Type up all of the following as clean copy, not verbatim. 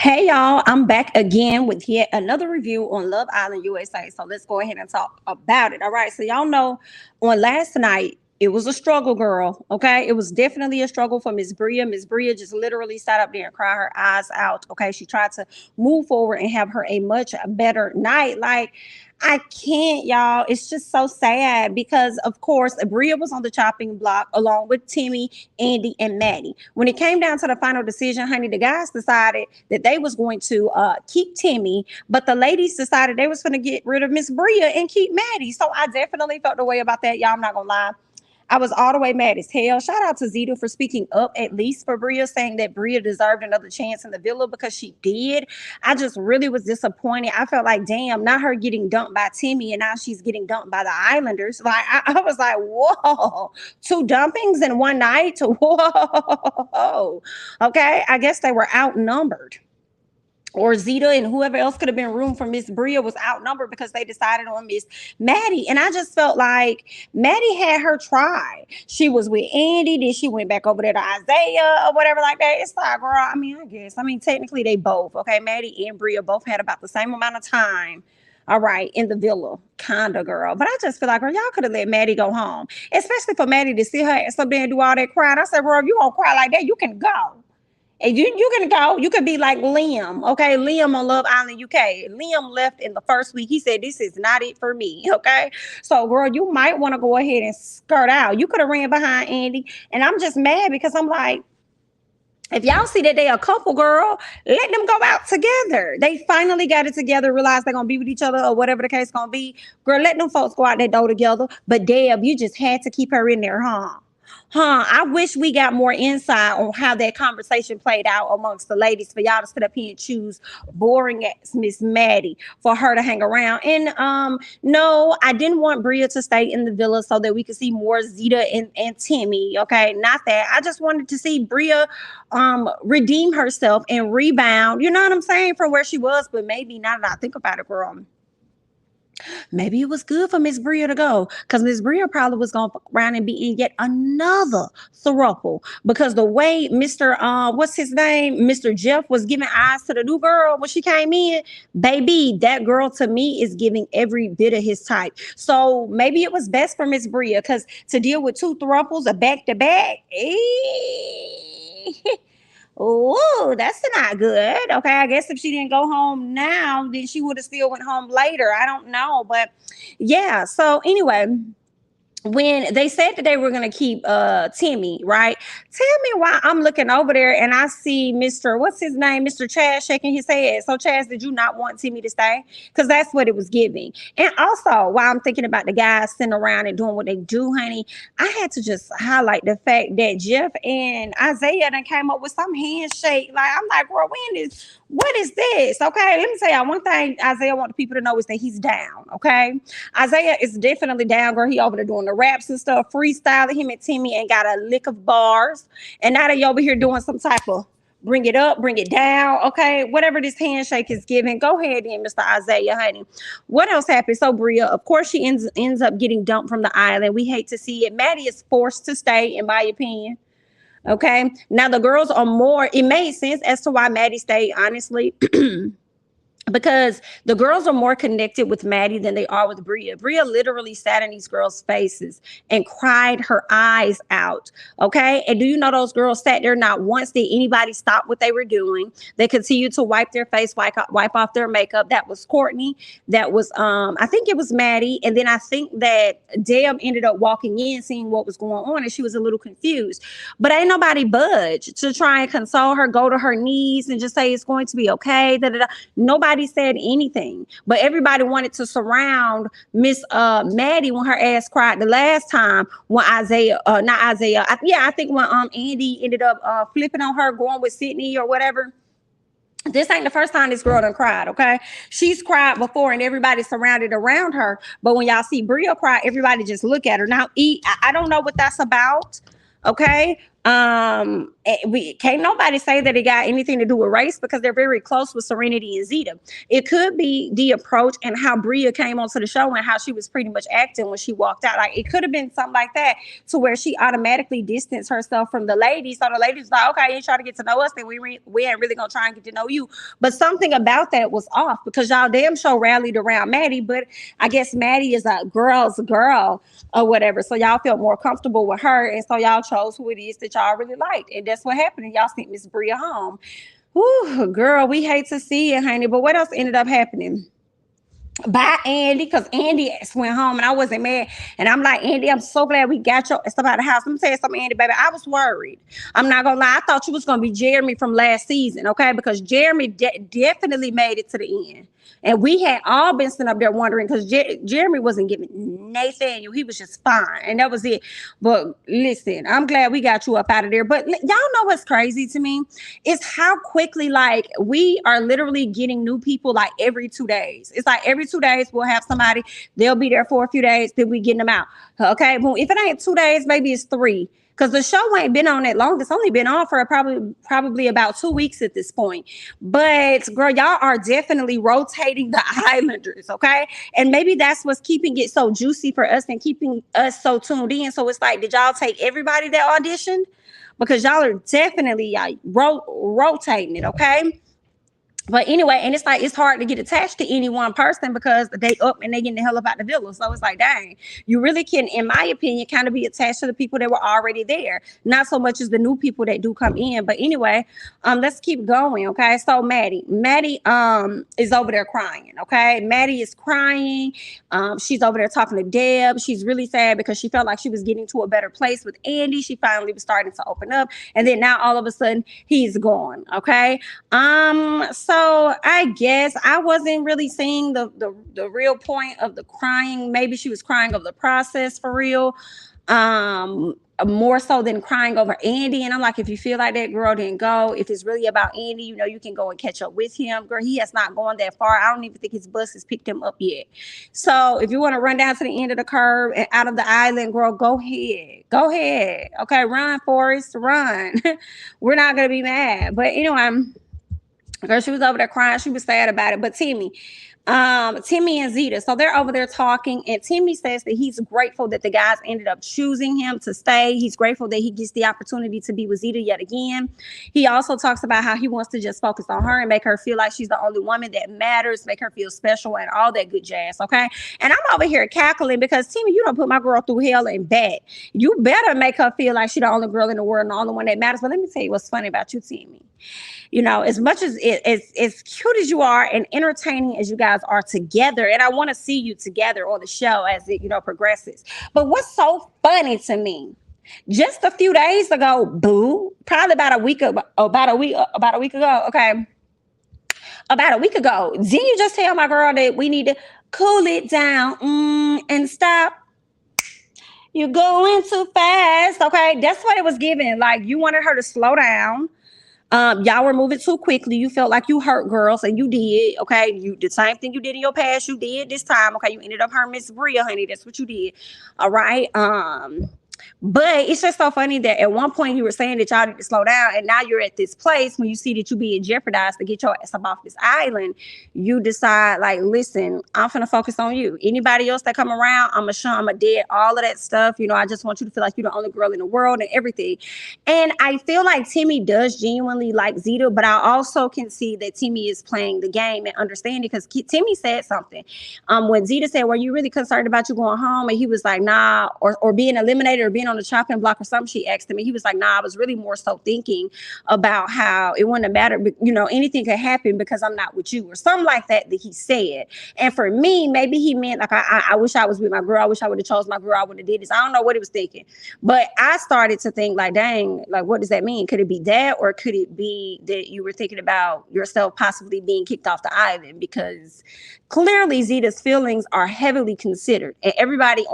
Hey y'all, I'm back again with yet another review on Love Island USA. So let's go ahead and talk about it. All right. So y'all know on last night, it was a struggle, girl. Okay. It was definitely a struggle for Miss Bria. Miss Bria just literally sat up there and cried her eyes out. Okay. She tried to move forward and have her a much better night. Like, I can't, y'all. It's just so sad because, of course, Bria was on the chopping block along with Timmy, Andy, and Maddie. When it came down to the final decision, honey, the guys decided that they was going to keep Timmy, but the ladies decided they was going to get rid of Miss Bria and keep Maddie. So I definitely felt the way about that, y'all. I'm not gonna lie. I was all the way mad as hell. Shout out to Zeta for speaking up, at least for Bria, saying that Bria deserved another chance in the villa because she did. I just really was disappointed. I felt like, damn, not her getting dumped by Timmy and now she's getting dumped by the Islanders. Like, I was like, whoa, two dumpings in one night? Whoa. Okay, I guess they were outnumbered, or Zeta and whoever else could have been room for Miss Bria was outnumbered because they decided on Miss Maddie. And I just felt like Maddie had her try. She was with Andy, then she went back over there to Isaiah or whatever like that. It's like, girl, I guess. Technically they both, okay? Maddie and Bria both had about the same amount of time. All right, in the villa, kinda, girl. But I just feel like, girl, y'all could have let Maddie go home. Especially for Maddie to see her ass up there and do all that crying. I said, girl, if you gonna cry like that, you can go. And you can go. You could be like Liam, okay? Liam on Love Island UK. Liam left in the first week. He said, "This is not it for me," okay? So, girl, you might want to go ahead and skirt out. You could have ran behind Andy, and I'm just mad because I'm like, if y'all see that they a couple, girl, let them go out together. They finally got it together, realized they're gonna be with each other or whatever the case gonna be. Girl, let them folks go out that door together. But Deb, you just had to keep her in there, huh? I wish we got more insight on how that conversation played out amongst the ladies for y'all to sit up here and choose boring ass Miss Maddie for her to hang around. And no, I didn't want Bria to stay in the villa so that we could see more Zeta and Timmy. Okay, not that. I just wanted to see Bria redeem herself and rebound. You know what I'm saying? From where she was, but maybe now that I think about it, girl, maybe it was good for Miss Bria to go because Miss Bria probably was going to fuck around and be in yet another throuple because the way Mr. What's his name? Mr. Jeff was giving eyes to the new girl when she came in. Baby, that girl to me is giving every bit of his type. So maybe it was best for Miss Bria because to deal with two thruples, a back to back, oh, that's not good. Okay, I guess if she didn't go home now, then she would have still went home later. I don't know, but yeah. So anyway, when they said that they were going to keep Timmy, right? Tell me why I'm looking over there and I see Mr. What's his name? Mr. Chaz shaking his head. So Chaz, did you not want Timmy to stay? Because that's what it was giving. And also, while I'm thinking about the guys sitting around and doing what they do, honey, I had to just highlight the fact that Jeff and Isaiah then came up with some handshake. Like, I'm like, girl, what is this? Okay, let me tell y'all one thing Isaiah want the people to know is that he's down, okay? Isaiah is definitely down, girl. He over there doing the raps and stuff, freestyling. Him and Timmy ain't got a lick of bars. And now they over here doing some type of bring it up, bring it down, okay? Whatever this handshake is giving, go ahead then, Mr. Isaiah, honey. What else happened? So Bria, of course, she ends up getting dumped from the island. We hate to see it. Maddie is forced to stay, in my opinion. Okay. Now the girls are more, it made sense as to why Maddie stayed, honestly. Because the girls are more connected with Maddie than they are with Bria. Bria literally sat in these girls' faces and cried her eyes out. Okay. And do you know those girls sat there? Not once did anybody stop what they were doing. They continued to wipe their face, wipe off their makeup. That was Courtney. That was, I think it was Maddie. And then I think that Deb ended up walking in, seeing what was going on, and she was a little confused. But ain't nobody budge to try and console her, go to her knees and just say it's going to be okay. Nobody said anything, but everybody wanted to surround Miss Maddie when her ass cried the last time when Isaiah, not Isaiah, I think when Andy ended up flipping on her, going with Sydney or whatever. This ain't the first time this girl done cried, okay? She's cried before and everybody surrounded around her, but when y'all see Bria cry, everybody just look at her. Now, I don't know what that's about, okay? We can't nobody say that it got anything to do with race because they're very close with Seriniti and Zeta. It could be the approach and how Bria came onto the show and how she was pretty much acting when she walked out. Like it could have been something like that to where she automatically distanced herself from the ladies. So the ladies was like, okay, you try to get to know us, then we ain't really gonna try and get to know you. But something about that was off because y'all damn show rallied around Maddie, but I guess Maddie is a girl's girl or whatever. So y'all felt more comfortable with her, and so y'all chose who it is that y'all really liked, and that's what happened. And y'all sent Miss Bria home. Whew, girl, we hate to see it, honey. But what else ended up happening? By Andy, because Andy went home and I wasn't mad. And I'm like, Andy, I'm so glad we got your stuff out of the house. Let me tell you something, Andy, baby. I was worried. I'm not gonna lie. I thought you was gonna be Jeremy from last season, okay? Because Jeremy definitely made it to the end. And we had all been sitting up there wondering because Jeremy wasn't giving Nathaniel. He was just fine. And that was it. But listen, I'm glad we got you up out of there. But y'all know what's crazy to me? Is how quickly, like, we are literally getting new people like every 2 days. It's like every 2 days we'll have somebody. They'll be there for a few days. Then we getting them out. Okay? Well, if it ain't 2 days, maybe it's 3. Because the show ain't been on that long. It's only been on for probably about 2 weeks at this point. But girl, y'all are definitely rotating the Islanders, okay? And maybe that's what's keeping it so juicy for us and keeping us so tuned in. So it's like, did y'all take everybody that auditioned? Because y'all are definitely rotating it, okay? But anyway, and it's like it's hard to get attached to any one person because they up and they getting the hell up out the villa. So it's like, dang, you really can, in my opinion, kind of be attached to the people that were already there. Not so much as the new people that do come in. But anyway, let's keep going. Okay. So Maddie is over there crying. Okay. Maddie is crying. She's over there talking to Deb. She's really sad because she felt like she was getting to a better place with Andy. She finally was starting to open up. And then now all of a sudden he's gone. Okay. So I guess I wasn't really seeing the real point of the crying. Maybe she was crying over the process for real. More so than crying over Andy. And I'm like, if you feel like that, girl, then go. If it's really about Andy, you know, you can go and catch up with him. Girl, he has not gone that far. I don't even think his bus has picked him up yet. So if you want to run down to the end of the curve and out of the island, girl, go ahead. Go ahead. Okay, run, Forrest, run. We're not going to be mad. But anyway, girl, she was over there crying. She was sad about it. But Timmy and Zeta, so they're over there talking, and Timmy says that he's grateful that the guys ended up choosing him to stay. He's grateful that he gets the opportunity to be with Zeta yet again. He also talks about how he wants to just focus on her and make her feel like she's the only woman that matters, make her feel special and all that good jazz, okay? And I'm over here cackling because, Timmy, you don't put my girl through hell and back. You better make her feel like she's the only girl in the world and the only one that matters. But let me tell you what's funny about you, Timmy. You know, as much as as cute as you are and entertaining as you guys are together, and I want to see you together on the show as it, you know, progresses. But what's so funny to me, just a few days ago, probably about a week ago, okay. About a week ago, didn't you just tell my girl that we need to cool it down and stop? You're going too fast, okay? That's what it was giving. Like, you wanted her to slow down. Y'all were moving too quickly. You felt like you hurt girls, and you did. Okay, you the same thing you did in your past. You did this time. Okay, you ended up hurting Miss Bria, honey. That's what you did. All right. But it's just so funny that at one point you were saying that y'all need to slow down, and now you're at this place when you see that you being jeopardized to get your ass up off this island. You decide, like, listen, I'm finna focus on you. Anybody else that come around, I'm a dead all of that stuff. You know, I just want you to feel like you're the only girl in the world and everything. And I feel like Timmy does genuinely like Zeta, but I also can see that Timmy is playing the game and understanding, because Timmy said something. When Zeta said, "Were you really concerned about you going home?" and he was like, "Nah," or being eliminated or being on the chopping block or something, she asked him, and he was like, "Nah, I was really more so thinking about how it wouldn't have mattered, but you know, anything could happen because I'm not with you," or something like that he said. And for me, maybe he meant like, I wish I was with my girl. I wish I would have chose my girl. I would have did this. I don't know what he was thinking, but I started to think like, dang, like, what does that mean? Could it be that, or could it be that you were thinking about yourself possibly being kicked off the island? Because clearly Zeta's feelings are heavily considered, and everybody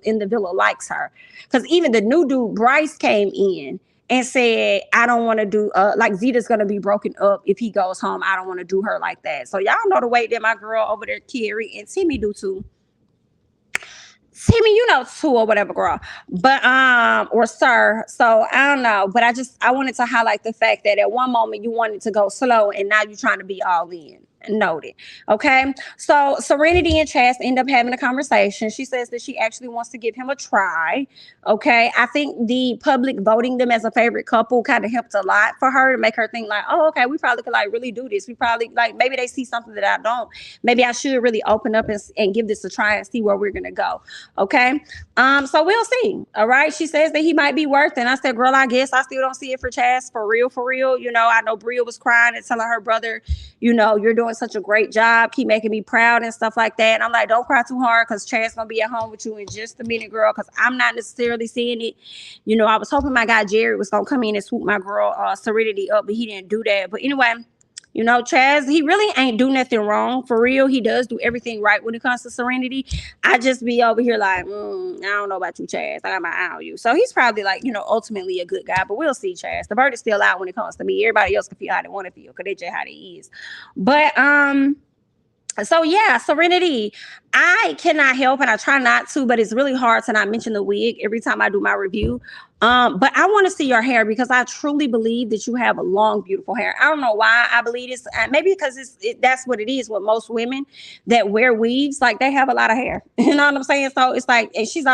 in the villa likes her. Because even the new dude, Bryce, came in and said, "I don't want to do, like, Zeta's going to be broken up if he goes home. I don't want to do her like that." So y'all know the way that my girl over there, Carrie, and Timmy do too. Timmy, you know, two or whatever, girl. But or sir. So I don't know. But I wanted to highlight the fact that at one moment you wanted to go slow and now you're trying to be all in. Noted. Okay. So Serenity and Chas end up having a conversation. She says that she actually wants to give him a try. Okay. I think the public voting them as a favorite couple kind of helped a lot for her to make her think like, oh, okay, we probably could like really do this. We probably like maybe they see something that I don't. Maybe I should really open up and give this a try and see where we're gonna go. Okay. So we'll see. All right. She says that he might be worth it. And I said, girl, I guess I still don't see it for Chas for real, for real. You know, I know Bria was crying and telling her brother, you know, you're doing such a great job. Keep making me proud and stuff like that. And I'm like, don't cry too hard because Chas gonna be at home with you in just a minute, girl. Because I'm not necessarily seeing it. You know, I was hoping my guy Jerry was gonna come in and swoop my girl Serenity up, but he didn't do that. But anyway, you know, Chas, he really ain't do nothing wrong. For real, he does do everything right when it comes to Serenity. I just be over here like, I don't know about you, Chas. I got my eye on you. So he's probably like, you know, ultimately a good guy. But we'll see, Chas. The bird is still out when it comes to me. Everybody else can feel how they want to feel because they just how they is. But so yeah, Serenity, I cannot help and I try not to, but it's really hard to not mention the wig every time I do my review. But I want to see your hair because I truly believe that you have a long, beautiful hair. I don't know why I believe this. Maybe because that's what it is with most women that wear weaves. Like they have a lot of hair. You know what I'm saying? So it's like, and she's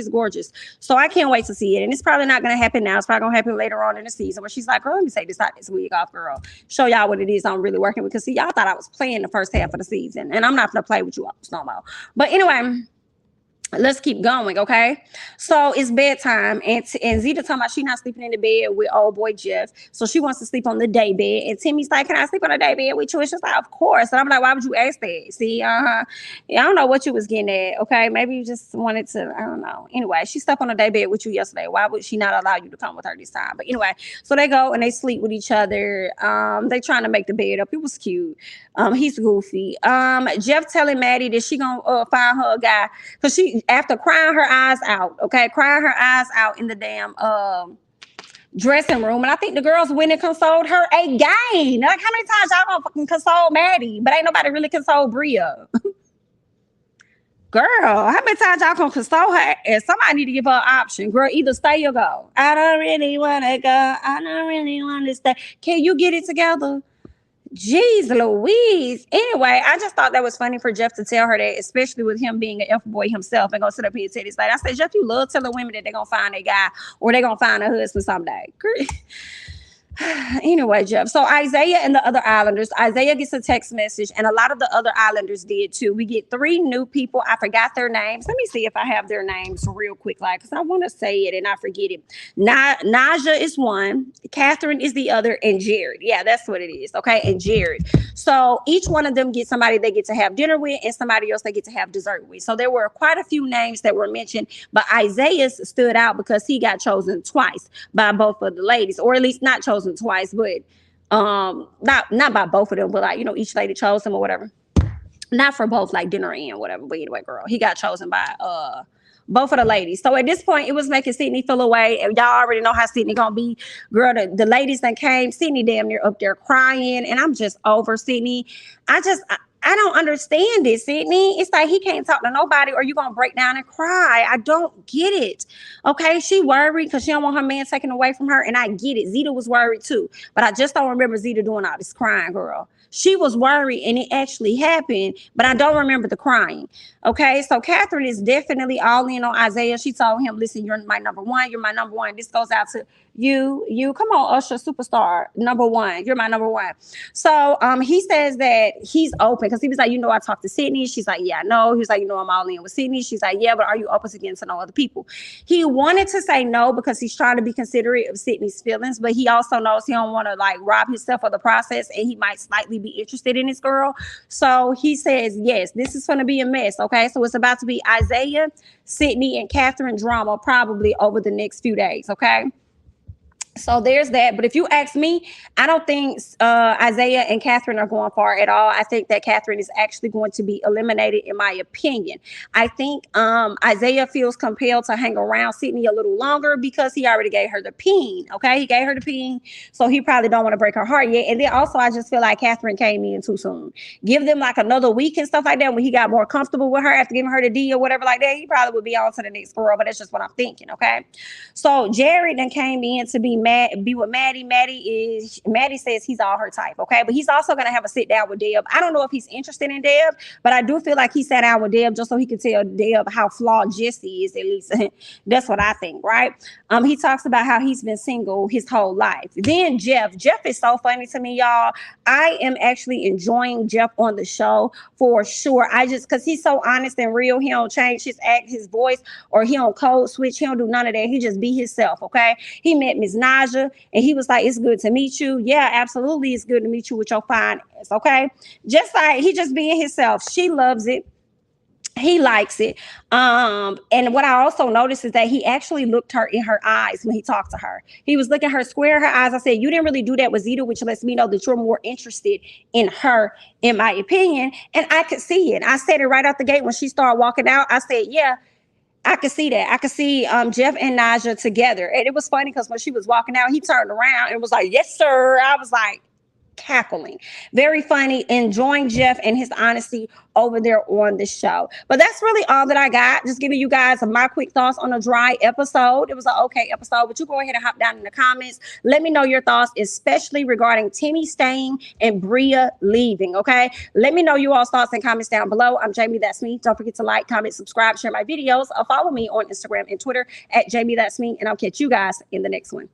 gorgeous. So I can't wait to see it. And it's probably not going to happen now. It's probably going to happen later on in the season where she's like, girl, let me take this wig off, girl. Show y'all what it is I'm really working with. Because see, y'all thought I was playing the first half of the season. And I'm not going to play with you no more. But anyway, let's keep going, okay? So it's bedtime, and Zeta talking about she not sleeping in the bed with old boy Jeff, so she wants to sleep on the day bed. And Timmy's like, "Can I sleep on the day bed with you?" And she's like, "Of course." And I'm like, "Why would you ask that?" See, yeah, I don't know what you was getting at, okay? Maybe you just wanted to, I don't know. Anyway, she slept on the day bed with you yesterday. Why would she not allow you to come with her this time? But anyway, so they go and they sleep with each other. They trying to make the bed up. It was cute. He's goofy. Jeff telling Maddie that she gonna find her a guy because she, after crying her eyes out, okay, crying her eyes out in the damn dressing room, and I think the girls went and consoled her again. Like, how many times y'all gonna fucking console Maddie, but ain't nobody really console Bria? Girl, how many times y'all gonna console her? And somebody need to give her an option. Girl, either stay or go. I don't really wanna go. I don't really wanna stay. Can you get it together? Jeez Louise. Anyway, I just thought that was funny for Jeff to tell her that, especially with him being an F-boy himself and gonna sit up here and say this. Like, I said, Jeff, you love telling women that they're gonna find a guy or they're gonna find a husband someday. Anyway, Jeff. So Isaiah and the other Islanders, Isaiah gets a text message, and a lot of the other Islanders did too. We get 3 new people. I forgot their names. Let me see if I have their names real quick, like, because I want to say it and I forget it. Naja is one, Catherine is the other, and Jared. Yeah, that's what it is. Okay, and Jared. So each one of them gets somebody they get to have dinner with and somebody else they get to have dessert with. So there were quite a few names that were mentioned, but Isaiah's stood out because he got chosen twice by both of the ladies, or at least not chosen twice, but not by both of them, but like, you know, each lady chose him or whatever. Not for both, like dinner and whatever. But anyway, girl, he got chosen by both of the ladies. So at this point, it was making Sydney feel away. And y'all already know how Sydney gonna be. Girl, the ladies that came, Sydney damn near up there crying. And I'm just over Sydney. I don't understand it, Sydney. It's like he can't talk to nobody or you gonna break down and cry. I don't get it. Okay, she worried because she don't want her man taken away from her, and I get it. Zeta was worried too, but I just don't remember Zeta doing all this crying, girl. She was worried and it actually happened, but I don't remember the crying. Okay, so Catherine is definitely all in on Isaiah. She told him, listen, you're my number one. You're my number one. This goes out to you. Come on, Usher, superstar, number one. You're my number one. So he says that he's open because he was like, you know, I talked to Sydney. She's like, yeah, I know. He was like, you know, I'm all in with Sydney. She's like, yeah, but are you open to getting to know other people? He wanted to say no because he's trying to be considerate of Sydney's feelings, but he also knows he don't want to like rob himself of the process, and he might slightly be interested in this girl. So he says, yes, this is going to be a mess. Okay, so it's about to be Isaiah, Sydney, and Catherine drama probably over the next few days. Okay. So there's that. But if you ask me, I don't think Isaiah and Catherine are going far at all. I think that Catherine is actually going to be eliminated, in my opinion. I think Isaiah feels compelled to hang around Sydney a little longer because he already gave her the peen. Okay, he gave her the peen, so he probably don't want to break her heart yet. And then also, I just feel like Catherine came in too soon. Give them like another week and stuff like that when he got more comfortable with her after giving her the D or whatever like that. He probably would be on to the next girl. But that's just what I'm thinking. Okay, so Jared then came in to be with Maddie. Maddie says he's all her type, okay? But he's also gonna have a sit down with Deb. I don't know if he's interested in Deb, but I do feel like he sat down with Deb just so he could tell Deb how flawed Jesse is, at least. That's what I think, right? He talks about how he's been single his whole life. Then Jeff is so funny to me, y'all. I am actually enjoying Jeff on the show for sure. I just, because he's so honest and real. He don't change his act, his voice, or he don't code switch. He don't do none of that. He just be himself, okay? He met Miss Naja and he was like, it's good to meet you. Yeah, absolutely. It's good to meet you with your fine ass, okay? Just like he just being himself. She loves it. He likes it. And what I also noticed is that he actually looked her in her eyes when he talked to her. He was looking her square in her eyes. I said, you didn't really do that with Zeta, which lets me know that you're more interested in her, in my opinion. And I could see it. I said it right out the gate when she started walking out. I said, yeah, I could see that. I could see Jeff and Naja together. And it was funny because when she was walking out, he turned around and was like, yes, sir. I was like, cackling. Very funny, enjoying Jeff and his honesty over there on the show. But that's really all that I got. Just giving you guys my quick thoughts on a dry episode. It was an okay episode, but you go ahead and hop down in the comments. Let me know your thoughts, especially regarding Timmy staying and Bria leaving, okay? Let me know you all's thoughts and comments down below. I'm Jamie, that's me. Don't forget to like, comment, subscribe, share my videos, or follow me on Instagram and Twitter at Jamie, that's me, and I'll catch you guys in the next one.